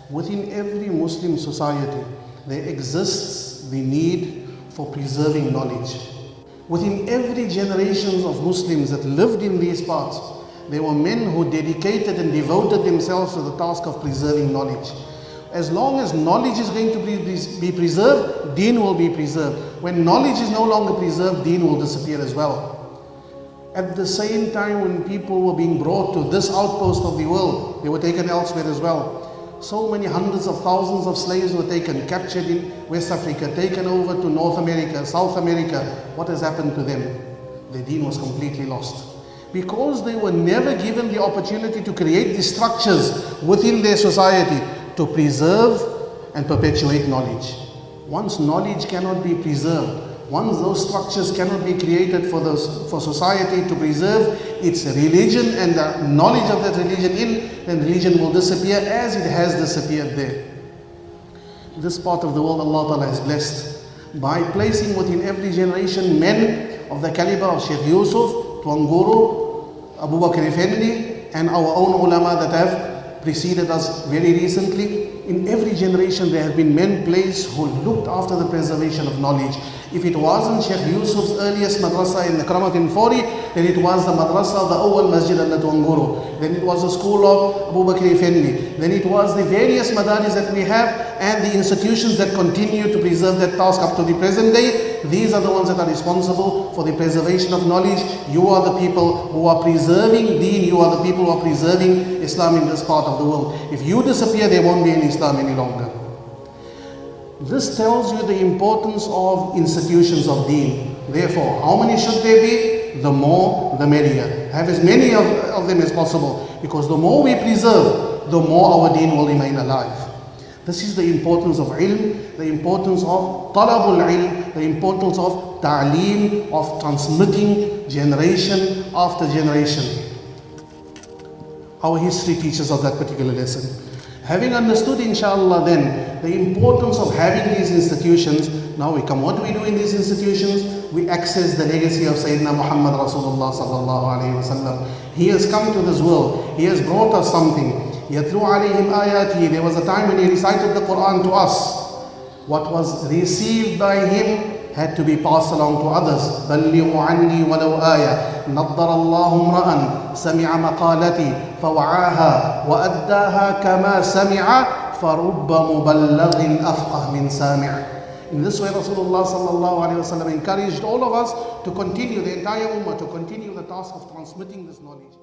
Within every Muslim society, there exists the need for preserving knowledge. Within every generation of Muslims that lived in these parts, there were men who dedicated and devoted themselves to the task of preserving knowledge. As long as knowledge is going to be preserved, deen will be preserved. When knowledge is no longer preserved, deen will disappear as well. At the same time, when people were being brought to this outpost of the world, they were taken elsewhere as well. So many hundreds of thousands of slaves were taken, captured in West Africa, taken over to North America, South America. What has happened to them? Their deen was completely lost. Because they were never given the opportunity to create the structures within their society to preserve and perpetuate knowledge. Once knowledge cannot be preserved, once those structures cannot be created for society to preserve its religion and the knowledge of that religion then religion will disappear as it has disappeared there. This part of the world Allah Ta'ala has blessed by placing within every generation men of the caliber of Sheikh Yusuf, Tuan Guru, Abu Bakr Effendi, and our own ulama that have preceded us very recently. In every generation there have been men placed who looked after the preservation of knowledge. If it wasn't Sheikh Yusuf's earliest madrasa in the Kramat in Fori, then it was the madrasa, the Awal Masjid al Tuan Guru. Then it was the school of Abu Bakr Effendi. Then it was the various madaris that we have and the institutions that continue to preserve that task up to the present day. These are the ones that are responsible for the preservation of knowledge. You are the people who are preserving deen. You are the people who are preserving Islam in this part of the world. If you disappear, there won't be any Islam any longer. This tells you the importance of institutions of deen. Therefore, how many should there be? The more, the merrier. Have as many of them as possible. Because the more we preserve, the more our deen will remain alive. This is the importance of ilm, the importance of talabul ilm, the importance of ta'aleem, of transmitting generation after generation. Our history teaches us that particular lesson. Having understood, inshallah, then the importance of having these institutions, now we come. What do we do in these institutions? We access the legacy of Sayyidina Muhammad Rasulullah sallallahu alaihi wasallam. He has come to this world. He has brought us something. يَتْلُو عَلَيْهِمْ آيَاتِهِ. There was a time when he recited the Quran to us. What was received by him had to be passed along to others. بَلِّغُوا عَنِّي وَلَوْ آيَةً نَضَّرَ اللَّهُ امْرَأً سَمِعَ مَقَالَتِي فَوَعَاهَا وَأَدَّاهَا كَمَا سَمِعَ فَرُبَّ مُبَلَّغٍ أَفْقَهْ مِنْ سَامِعٍ. In this way, Rasulullah sallallahu alaihi wasallam encouraged all of us to continue, the entire ummah, to continue the task of transmitting this knowledge.